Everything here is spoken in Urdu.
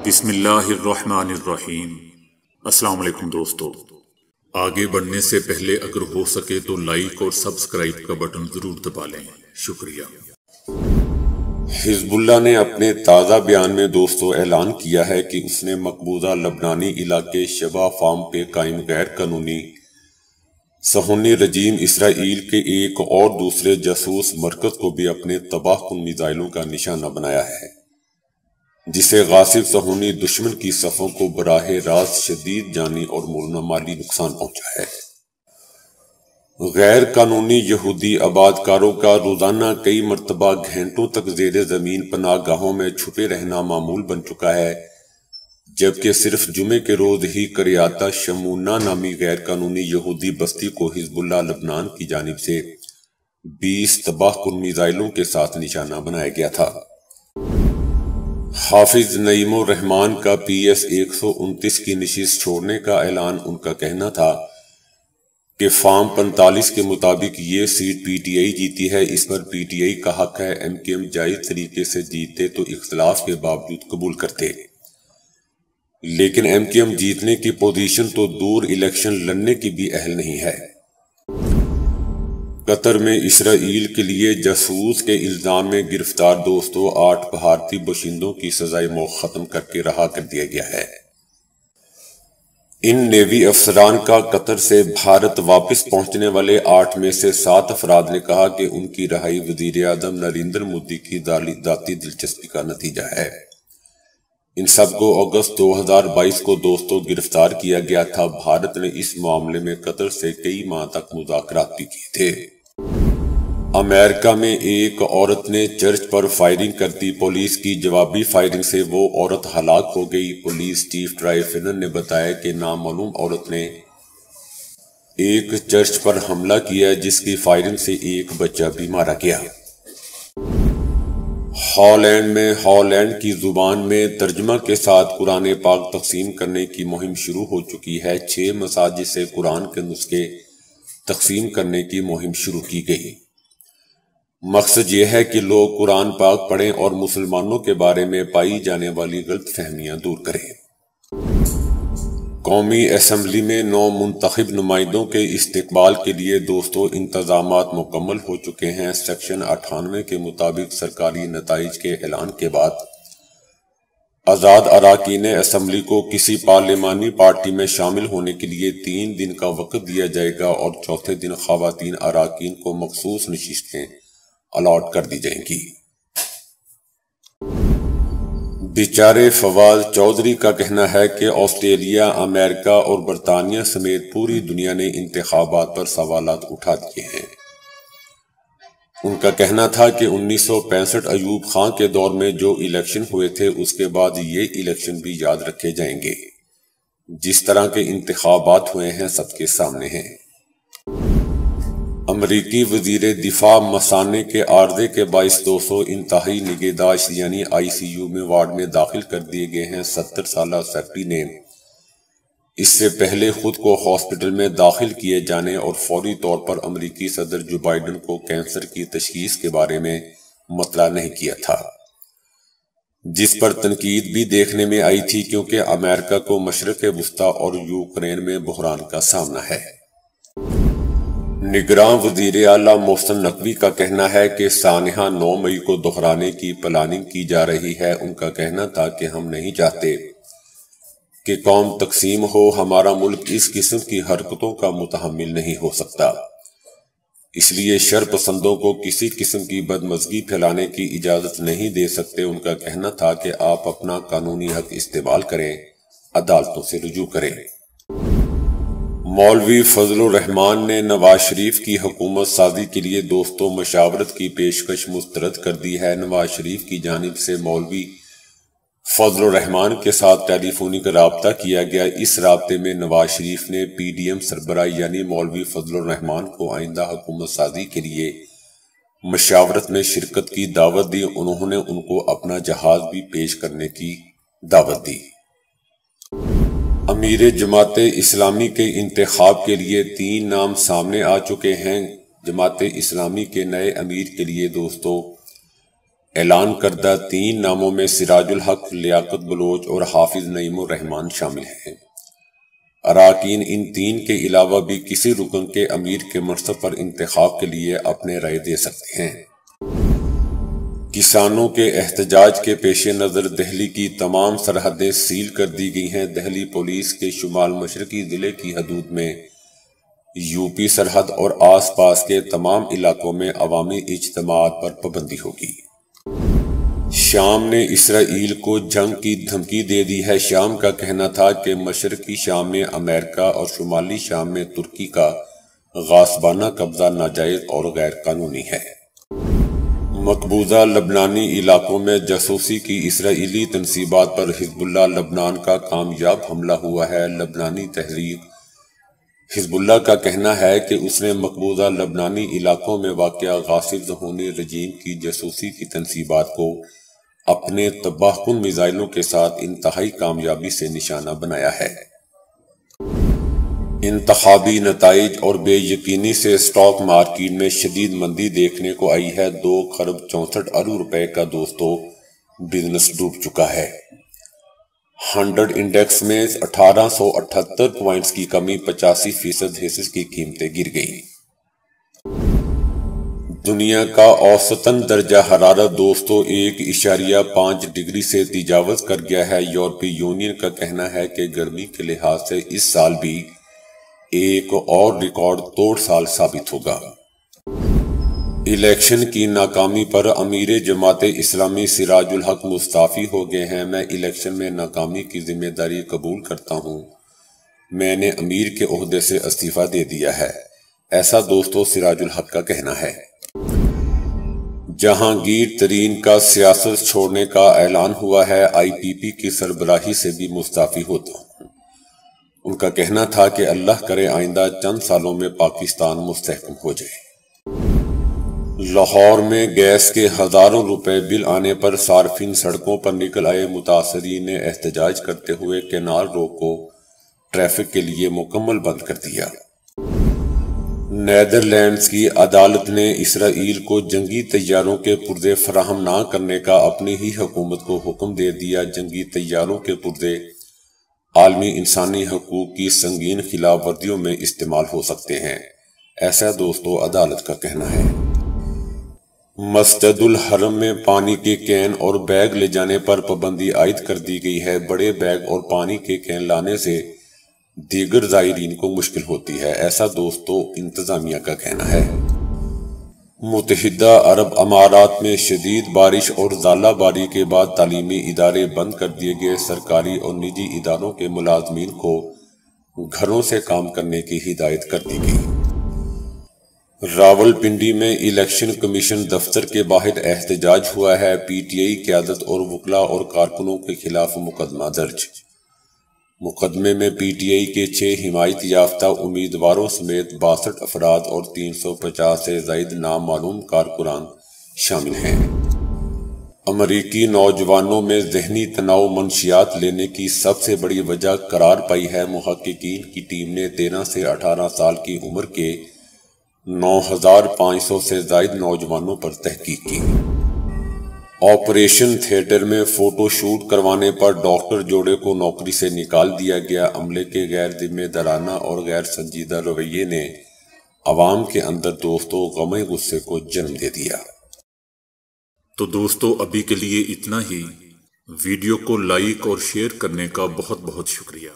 بسم اللہ الرحمن الرحیم۔ السلام علیکم دوستو، آگے بڑھنے سے پہلے اگر ہو سکے تو لائک اور سبسکرائب کا بٹن ضرور دبا لیں، شکریہ۔ حزب اللہ نے اپنے تازہ بیان میں دوستو اعلان کیا ہے کہ اس نے مقبوضہ لبنانی علاقے شبہ فام پہ قائم غیر قانونی صہیونی رجیم اسرائیل کے ایک اور دوسرے جاسوس مرکز کو بھی اپنے تباہ کن میزائلوں کا نشانہ بنایا ہے، جسے غاصب صہیونی دشمن کی صفوں کو براہ راست شدید جانی اور مالی نقصان پہنچا ہے۔ غیر قانونی یہودی آبادکاروں کا روزانہ کئی مرتبہ گھنٹوں تک زیر زمین پناہ گاہوں میں چھپے رہنا معمول بن چکا ہے، جبکہ صرف جمعے کے روز ہی کریاتا شمونہ نامی غیر قانونی یہودی بستی کو حزب اللہ لبنان کی جانب سے 20 تباہ کن میزائلوں کے ساتھ نشانہ بنایا گیا تھا۔ حافظ نعیم الرحمان کا PS 129 کی نشست چھوڑنے کا اعلان۔ ان کا کہنا تھا کہ فارم 45 کے مطابق یہ سیٹ PTI جیتی ہے، اس پر PTI کا حق ہے، MKM جائز طریقے سے جیتے تو اختلاف کے باوجود قبول کرتے، لیکن MKM جیتنے کی پوزیشن تو دور الیکشن لڑنے کی بھی اہل نہیں ہے۔ قطر میں اسرائیل کے لیے جاسوس کے الزام میں گرفتار دوستو 8 بھارتی باشندوں کی سزائے موت ختم کر کے رہا کر دیا گیا ہے۔ ان نیوی افسران کا قطر سے بھارت واپس پہنچنے والے 8 میں سے 7 افراد نے کہا کہ ان کی رہائی وزیر اعظم نریندر مودی کی ذاتی دلچسپی کا نتیجہ ہے۔ ان سب کو اگست 2022 کو دوستو گرفتار کیا گیا تھا۔ بھارت نے اس معاملے میں قطر سے کئی ماہ تک مذاکرات بھی کیے تھے۔ امریکہ میں ایک عورت نے چرچ پر فائرنگ کر دی، پولیس کی جوابی فائرنگ سے وہ عورت ہلاک ہو گئی۔ پولیس چیف ٹرائی فنن نے بتایا کہ نامعلوم عورت نے ایک چرچ پر حملہ کیا، جس کی فائرنگ سے ایک بچہ بھی مارا گیا۔ ہالینڈ میں ہالینڈ کی زبان میں ترجمہ کے ساتھ قرآن پاک تقسیم کرنے کی مہم شروع ہو چکی ہے۔ 6 مساجد سے قرآن کے نسخے تقسیم کرنے کی مہم شروع کی گئی۔ مقصد یہ ہے کہ لوگ قرآن پاک پڑھیں اور مسلمانوں کے بارے میں پائی جانے والی غلط فہمیاں دور کریں۔ قومی اسمبلی میں نو منتخب نمائندوں کے استقبال کے لیے دوستو انتظامات مکمل ہو چکے ہیں۔ سیکشن 98 کے مطابق سرکاری نتائج کے اعلان کے بعد آزاد اراکین اسمبلی کو کسی پارلیمانی پارٹی میں شامل ہونے کے لیے 3 دن کا وقت دیا جائے گا اور چوتھے دن خواتین اراکین کو مخصوص نشستیں الاٹ کر دی جائیں گی۔ بیچارے فواد چودھری کا کہنا ہے کہ آسٹریلیا، امریکہ اور برطانیہ سمیت پوری دنیا نے انتخابات پر سوالات اٹھا دیے ہیں۔ ان کا کہنا تھا کہ 1965 ایوب خان کے دور میں جو الیکشن ہوئے تھے اس کے بعد یہ الیکشن بھی یاد رکھے جائیں گے۔ جس طرح کے انتخابات ہوئے ہیں سب کے سامنے ہیں۔ امریکی وزیر دفاع مثانے کے عارضے کے باعث دوستو انتہائی نگہداشت یعنی ICU میں وارڈ میں داخل کر دیے گئے ہیں۔ 70 سالہ سیکرٹری نے اس سے پہلے خود کو ہاسپٹل میں داخل کیے جانے اور فوری طور پر امریکی صدر جو بائیڈن کو کینسر کی تشخیص کے بارے میں مطلع نہیں کیا تھا، جس پر تنقید بھی دیکھنے میں آئی تھی، کیونکہ امریکہ کو مشرق وسطیٰ اور یوکرین میں بحران کا سامنا ہے۔ نگراں وزیر اعلیٰ محسن نقوی کا کہنا ہے کہ سانحہ 9 مئی کو دہرانے کی پلاننگ کی جا رہی ہے۔ ان کا کہنا تھا کہ ہم نہیں چاہتے کہ قوم تقسیم ہو، ہمارا ملک اس قسم کی حرکتوں کا متحمل نہیں ہو سکتا، اس لیے شر پسندوں کو کسی قسم کی بدمزگی پھیلانے کی اجازت نہیں دے سکتے۔ ان کا کہنا تھا کہ آپ اپنا قانونی حق استعمال کریں، عدالتوں سے رجوع کریں۔ مولوی فضل الرحمان نے نواز شریف کی حکومت سازی کے لیے دوستو مشاورت کی پیشکش مسترد کر دی ہے۔ نواز شریف کی جانب سے مولوی فضل الرحمان کے ساتھ ٹیلی فونک رابطہ کیا گیا۔ اس رابطے میں نواز شریف نے PDM سربراہ یعنی مولوی فضل الرحمان کو آئندہ حکومت سازی کے لیے مشاورت میں شرکت کی دعوت دی۔ انہوں نے ان کو اپنا جہاز بھی پیش کرنے کی دعوت دی۔ امیر جماعت اسلامی کے انتخاب کے لیے 3 نام سامنے آ چکے ہیں۔ جماعت اسلامی کے نئے امیر کے لیے دوستو اعلان کردہ 3 ناموں میں سراج الحق، لیاقت بلوچ اور حافظ نعیم الرحمان شامل ہیں۔ اراکین ان 3 کے علاوہ بھی کسی رکن کے امیر کے منصب پر انتخاب کے لیے اپنے رائے دے سکتے ہیں۔ کسانوں کے احتجاج کے پیش نظر دہلی کی تمام سرحدیں سیل کر دی گئی ہیں۔ دہلی پولیس کے شمال مشرقی ضلع کی حدود میں یو پی سرحد اور آس پاس کے تمام علاقوں میں عوامی اجتماعات پر پابندی ہوگی۔ شام نے اسرائیل کو جنگ کی دھمکی دے دی ہے۔ شام کا کہنا تھا کہ مشرقی شام میں امریکہ اور شمالی شام میں ترکی کا غاصبانہ قبضہ ناجائز اور غیر قانونی ہے۔ مقبوضہ لبنانی علاقوں میں جاسوسی کی اسرائیلی تنصیبات پر حزب اللہ لبنان کا کامیاب حملہ ہوا ہے۔ لبنانی تحریک حزب اللہ کا کہنا ہے کہ اس نے مقبوضہ لبنانی علاقوں میں واقع غاصب ذہونی رجیم کی جاسوسی کی تنصیبات کو اپنے تباہ کن میزائلوں کے ساتھ انتہائی کامیابی سے نشانہ بنایا ہے۔ انتخابی نتائج اور بے یقینی سے اسٹاک مارکیٹ میں شدید مندی دیکھنے کو آئی ہے۔ 2 خرب 64 ارب روپے کا دوستو بزنس ڈوب چکا ہے۔ 100 انڈیکس میں 1878 پوائنٹس کی کمی، 85% حصص کی قیمتیں گر گئی۔ دنیا کا اوسطاً درجہ حرارت دوستو 1.5 ڈگری سے تجاوز کر گیا ہے۔ یورپی یونین کا کہنا ہے کہ گرمی کے لحاظ سے اس سال بھی ایک اور ریکارڈ توڑ سال ثابت ہوگا۔ الیکشن کی ناکامی پر امیر جماعت اسلامی سراج الحق مستعفی ہو گئے ہیں۔ میں الیکشن میں ناکامی کی ذمہ داری قبول کرتا ہوں۔ میں نے امیر کے عہدے سے استعفیٰ دے دیا ہے، ایسا دوستو سراج الحق کا کہنا ہے۔ جہانگیر ترین کا سیاست چھوڑنے کا اعلان ہوا ہے۔ آئی پی پی کی سربراہی سے بھی مستعفی ہوتا ہوں۔ ان کا کہنا تھا کہ اللہ کرے آئندہ چند سالوں میں پاکستان مستحکم ہو جائے۔ لاہور میں گیس کے ہزاروں روپے بل آنے پر صارفین سڑکوں پر نکل آئے۔ متاثرین نے احتجاج کرتے ہوئے کینال روڈ کو ٹریفک کے لیے مکمل بند کر دیا۔ نیدرلینڈز کی عدالت نے اسرائیل کو جنگی طیاروں کے پرزے فراہم نہ کرنے کا اپنی ہی حکومت کو حکم دے دیا۔ جنگی طیاروں کے پرزے عالمی انسانی حقوق کی سنگین خلاف ورزیوں میں استعمال ہو سکتے ہیں، ایسا دوستو عدالت کا کہنا ہے۔ مسجد الحرم میں پانی کے کین اور بیگ لے جانے پر پابندی عائد کر دی گئی ہے۔ بڑے بیگ اور پانی کے کین لانے سے دیگر زائرین کو مشکل ہوتی ہے، ایسا دوستو انتظامیہ کا کہنا ہے۔ متحدہ عرب امارات میں شدید بارش اور ژالہ باری کے بعد تعلیمی ادارے بند کر دیے گئے۔ سرکاری اور نجی اداروں کے ملازمین کو گھروں سے کام کرنے کی ہدایت کر دی گئی۔ راولپنڈی میں الیکشن کمیشن دفتر کے باہر احتجاج ہوا ہے۔ پی ٹی آئی قیادت اور وکلاء اور کارکنوں کے خلاف مقدمہ درج۔ مقدمے میں پی ٹی آئی کے 6 حمایت یافتہ امیدواروں سمیت 62 افراد اور 350 سے زائد نامعلوم کارکنان شامل ہیں۔ امریکی نوجوانوں میں ذہنی تناؤ منشیات لینے کی سب سے بڑی وجہ قرار پائی ہے۔ محققین کی ٹیم نے 13 سے 18 سال کی عمر کے 9500 سے زائد نوجوانوں پر تحقیق کی۔ آپریشن تھیٹر میں فوٹو شوٹ کروانے پر ڈاکٹر جوڑے کو نوکری سے نکال دیا گیا۔ عملے کے غیر ذمہ دارانہ اور غیر سنجیدہ رویے نے عوام کے اندر دوستو غم غصے کو جنم دے دیا۔ تو دوستو ابھی کے لیے اتنا ہی۔ ویڈیو کو لائک اور شیئر کرنے کا بہت بہت شکریہ۔